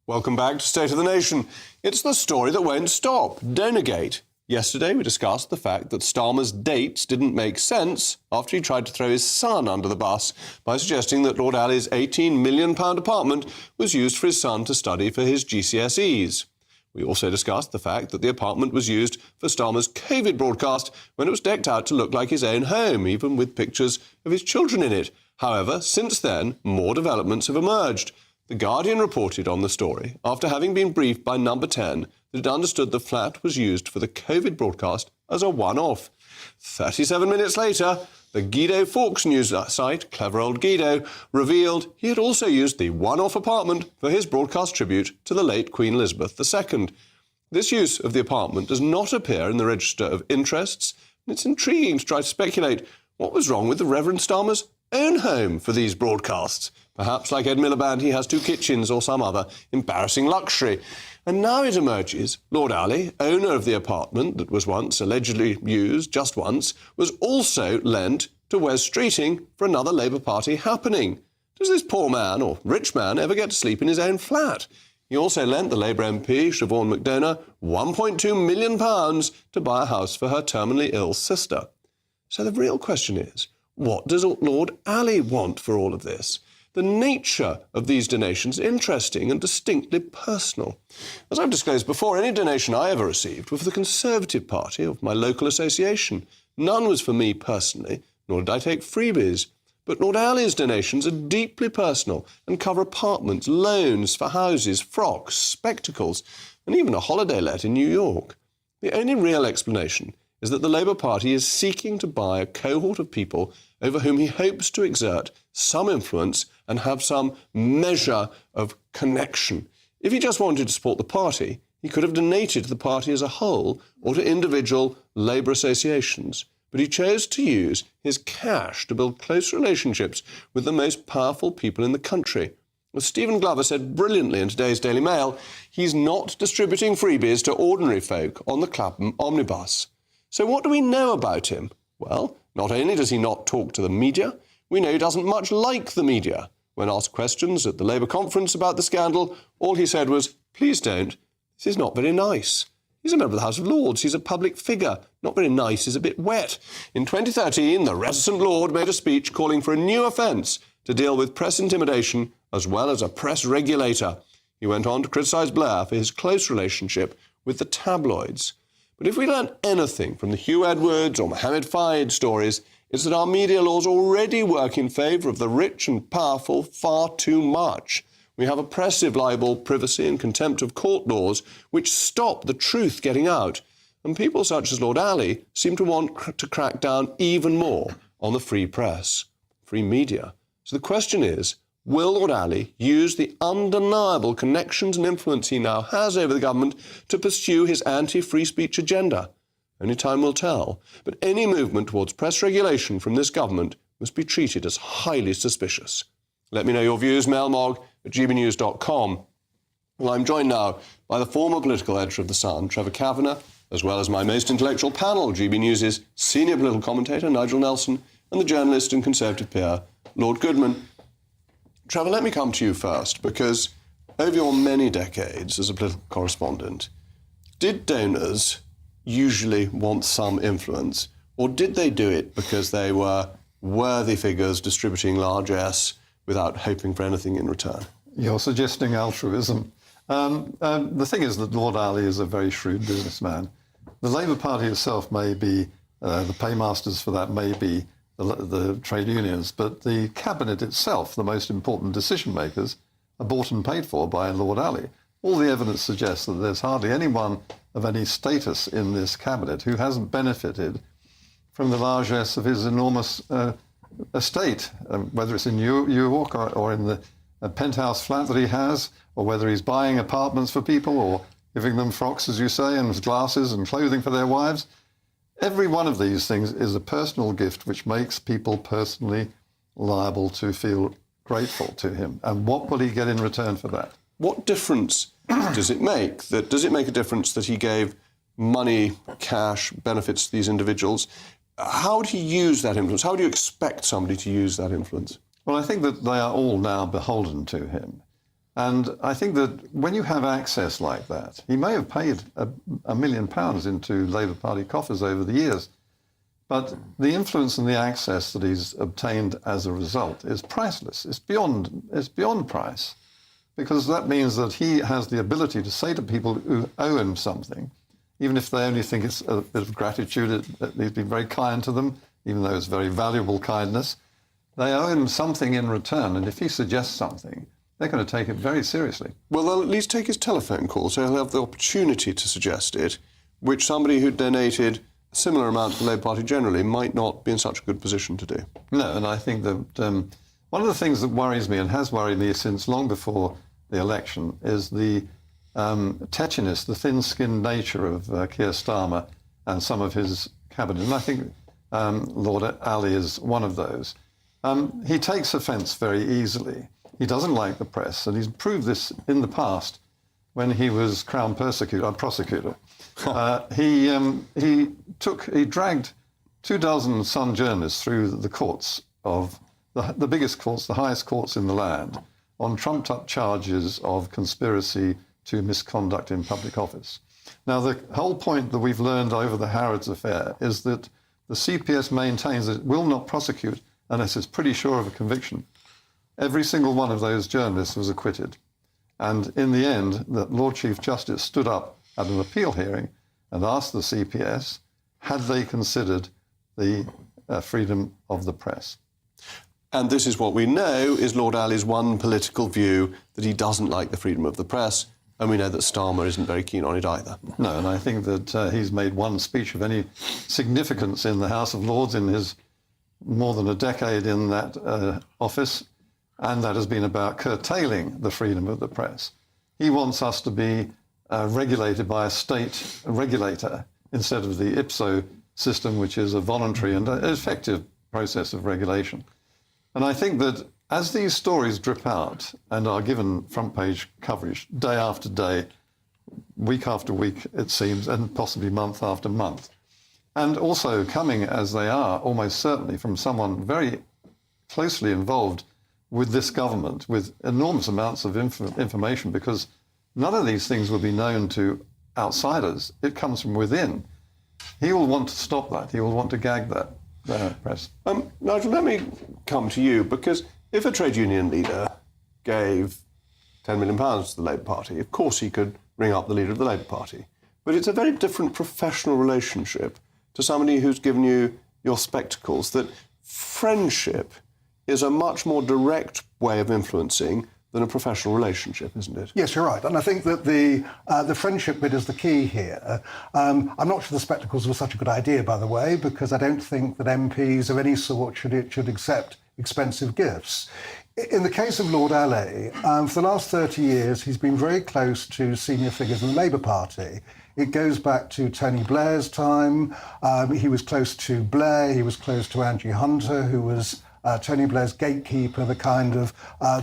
Welcome back to State of the Nation. It's the story that won't stop, Donagate. Yesterday we discussed the fact that Starmer's dates didn't make sense after he tried to throw his son under the bus by suggesting that Lord Alli's £18 million apartment was used for his son to study for his GCSEs. We also discussed the fact that the apartment was used for Starmer's COVID broadcast when it was decked out to look like his own home, even with pictures of his children in it. However, since then, more developments have emerged. The Guardian reported on the story after having been briefed by Number 10 that it understood the flat was used for the COVID broadcast as a one-off. 37 minutes later, the Guido Fawkes news site, clever old Guido, revealed he had also used the one-off apartment for his broadcast tribute to the late Queen Elizabeth II. This use of the apartment does not appear in the Register of Interests, and it's intriguing to try to speculate what was wrong with the Reverend Starmer's own home for these broadcasts. Perhaps, like Ed Miliband, he has two kitchens or some other embarrassing luxury. And now it emerges Lord Alli, owner of the apartment that was once allegedly used just once, was also lent to Wes Streeting for another Labour Party happening. Does this poor man, or rich man, ever get to sleep in his own flat? He also lent the Labour MP, Siobhan McDonough, £1.2 million to buy a house for her terminally ill sister. So the real question is, what does Lord Alli want for all of this? The nature of these donations is interesting and distinctly personal. As I've disclosed before, any donation I ever received was for the Conservative Party of my local association. None was for me personally, nor did I take freebies. But Lord Alli's donations are deeply personal and cover apartments, loans for houses, frocks, spectacles, and even a holiday let in New York. The only real explanation is that the Labour Party is seeking to buy a cohort of people over whom he hopes to exert some influence and have some measure of connection. If he just wanted to support the party, he could have donated to the party as a whole or to individual Labour associations. But he chose to use his cash to build close relationships with the most powerful people in the country. As Stephen Glover said brilliantly in today's Daily Mail, he's not distributing freebies to ordinary folk on the Clapham omnibus. So what do we know about him? Well, not only does he not talk to the media, we know he doesn't much like the media. When asked questions at the Labour conference about the scandal, all he said was, "Please don't. This is not very nice." He's a member of the House of Lords. He's a public figure. Not very nice is a bit wet. In 2013, the reticent Lord made a speech calling for a new offence to deal with press intimidation as well as a press regulator. He went on to criticise Blair for his close relationship with the tabloids. But if we learn anything from the Hugh Edwards or Mohammed Fayed stories, it's that our media laws already work in favour of the rich and powerful far too much. We have oppressive libel, privacy and contempt of court laws which stop the truth getting out. And people such as Lord Alli seem to want to crack down even more on the free press, free media. So the question is, will Lord Alli use the undeniable connections and influence he now has over the government to pursue his anti-free speech agenda? Only time will tell. But any movement towards press regulation from this government must be treated as highly suspicious. Let me know your views, mailmog@gbnews.com. Well, I'm joined now by the former political editor of The Sun, Trevor Kavanagh, as well as my most intellectual panel, GB News' senior political commentator, Nigel Nelson, and the journalist and Conservative peer, Lord Goodman. Trevor, let me come to you first, because over your many decades as a political correspondent, did donors usually want some influence, or did they do it because they were worthy figures distributing largesse without hoping for anything in return? You're suggesting altruism. The thing is that Lord Alli is a very shrewd businessman. The Labour Party itself may be, the paymasters for that may be the trade unions, but the cabinet itself, the most important decision makers, are bought and paid for by Lord Alli. All the evidence suggests that there's hardly anyone of any status in this cabinet who hasn't benefited from the largesse of his enormous estate, whether it's in New York or in the penthouse flat that he has, or whether he's buying apartments for people or giving them frocks, as you say, and glasses and clothing for their wives. Every one of these things is a personal gift which makes people personally liable to feel grateful to him. And what will he get in return for that? What difference does it make? Does it make a difference that he gave money, cash, benefits to these individuals? How would he use that influence? How would you expect somebody to use that influence? Well, I think that they are all now beholden to him. And I think that when you have access like that, he may have paid £1 million into Labour Party coffers over the years, but the influence and the access that he's obtained as a result is priceless. It's beyond price, because that means that he has the ability to say to people who owe him something, even if they only think it's a bit of gratitude, he's been very kind to them, even though it's very valuable kindness, they owe him something in return. And if he suggests something, they're going to take it very seriously. Well, they'll at least take his telephone call, so he'll have the opportunity to suggest it, which somebody who donated a similar amount to the Labour Party generally might not be in such a good position to do. No, and I think that one of the things that worries me, and has worried me since long before the election, is the tetchiness, the thin-skinned nature of Keir Starmer and some of his cabinet. And I think Lord Alli is one of those. He takes offence very easily. He doesn't like the press, and he's proved this in the past when he was Crown prosecutor. He dragged 24 Sun journalists through the courts of the biggest courts, the highest courts in the land, on trumped-up charges of conspiracy to misconduct in public office. Now, the whole point that we've learned over the Harrods affair is that the CPS maintains that it will not prosecute unless it's pretty sure of a conviction. Every single one of those journalists was acquitted. And in the end, the Lord Chief Justice stood up at an appeal hearing and asked the CPS, had they considered the freedom of the press? And this is what we know is Lord Alli's one political view, that he doesn't like the freedom of the press, and we know that Starmer isn't very keen on it either. No, and I think that he's made one speech of any significance in the House of Lords in his more than a decade in that office, and that has been about curtailing the freedom of the press. He wants us to be regulated by a state regulator instead of the IPSO system, which is a voluntary and effective process of regulation. And I think that as these stories drip out and are given front-page coverage day after day, week after week, it seems, and possibly month after month, and also coming, as they are, almost certainly from someone very closely involved with this government, with enormous amounts of information, because none of these things will be known to outsiders. It comes from within. He will want to stop that. He will want to gag that press. Nigel, let me come to you, because if a trade union leader gave £10 million to the Labour Party, of course he could ring up the leader of the Labour Party. But it's a very different professional relationship to somebody who's given you your spectacles, that friendship is a much more direct way of influencing than a professional relationship, isn't it? Yes, you're right. And I think that the friendship bit is the key here. I'm not sure the spectacles were such a good idea, by the way, because I don't think that MPs of any sort should accept expensive gifts. In the case of Lord Alli, for the last 30 years, he's been very close to senior figures in the Labour Party. It goes back to Tony Blair's time. He was close to Blair. He was close to Angie Hunter, who was Tony Blair's gatekeeper, the kind of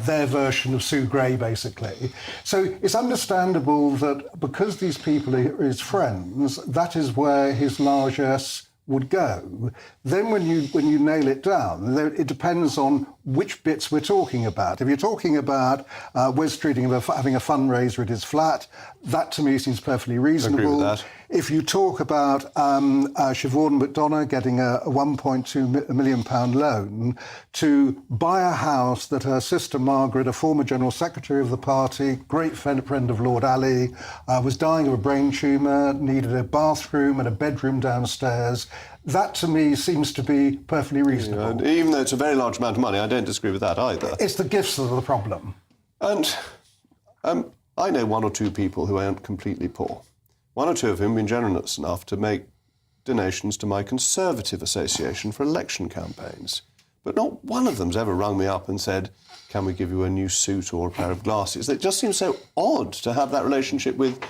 their version of Sue Gray, basically. So it's understandable that because these people are his friends, that is where his largesse would go. Then when you nail it down, it depends on which bits we're talking about. If you're talking about Wes Streeting having a fundraiser at his flat, that to me seems perfectly reasonable. I agree with that. If you talk about Siobhan McDonough getting a £1.2 million loan to buy a house that her sister Margaret, a former General Secretary of the party, great friend of Lord Alli, was dying of a brain tumour, needed a bathroom and a bedroom downstairs, that to me seems to be perfectly reasonable. Yeah, even though it's a very large amount of money, I don't disagree with that either. It's the gifts that are the problem. And I know one or two people who aren't completely poor. One or two of whom have been generous enough to make donations to my Conservative Association for election campaigns. But not one of them's ever rung me up and said, can we give you a new suit or a pair of glasses? It just seems so odd to have that relationship with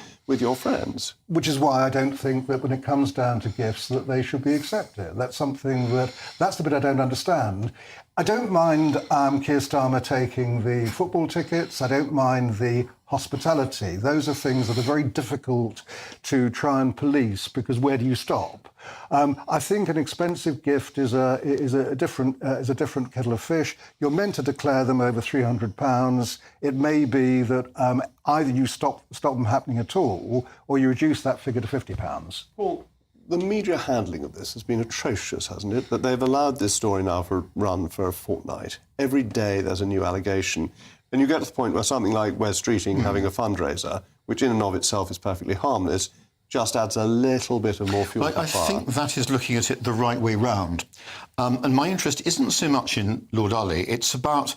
your friends. Which is why I don't think that when it comes down to gifts that they should be accepted. That's the bit I don't understand. I don't mind Keir Starmer taking the football tickets. I don't mind the hospitality. Those are things that are very difficult to try and police, because where do you stop? I think an expensive gift is a different kettle of fish. You're meant to declare them over £300. It may be that either you stop them happening at all, or you reduce that figure to £50. Well, the media handling of this has been atrocious, hasn't it? That they've allowed this story now to run for a fortnight. Every day there's a new allegation. And you get to the point where something like Wes Streeting having a fundraiser, which in and of itself is perfectly harmless, just adds a little bit of more fuel to the fire. I think that is looking at it the right way round. And my interest isn't so much in Lord Alli, it's about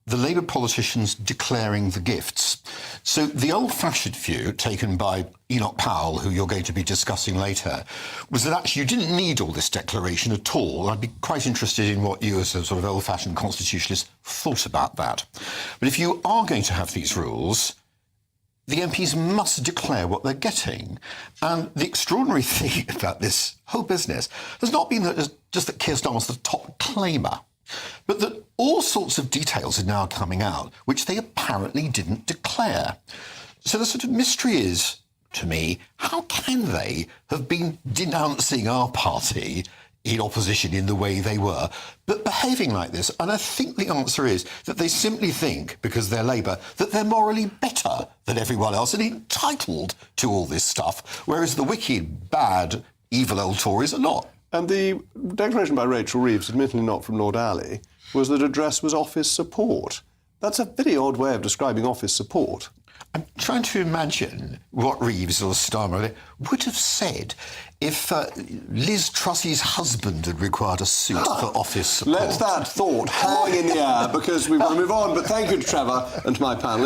the Labour politicians declaring the gifts. So the old-fashioned view taken by Enoch Powell, who you're going to be discussing later, was that actually you didn't need all this declaration at all. I'd be quite interested in what you as a sort of old-fashioned constitutionalist thought about that. But if you are going to have these rules, the MPs must declare what they're getting. And the extraordinary thing about this whole business has not been that just that Keir Starmer's the top claimer, but that all sorts of details are now coming out which they apparently didn't declare. So the sort of mystery is, to me, how can they have been denouncing our party in opposition in the way they were, but behaving like this? And I think the answer is that they simply think, because they're Labour, that they're morally better than everyone else and entitled to all this stuff, whereas the wicked, bad, evil old Tories are not. And the declaration by Rachel Reeves, admittedly not from Lord Alli, was that address was office support. That's a very odd way of describing office support. I'm trying to imagine what Reeves or Starmer would have said if Liz Truss's husband had required a suit for office support. Let that thought hang in the air, because we've got to move on. But thank you to Trevor and to my panel.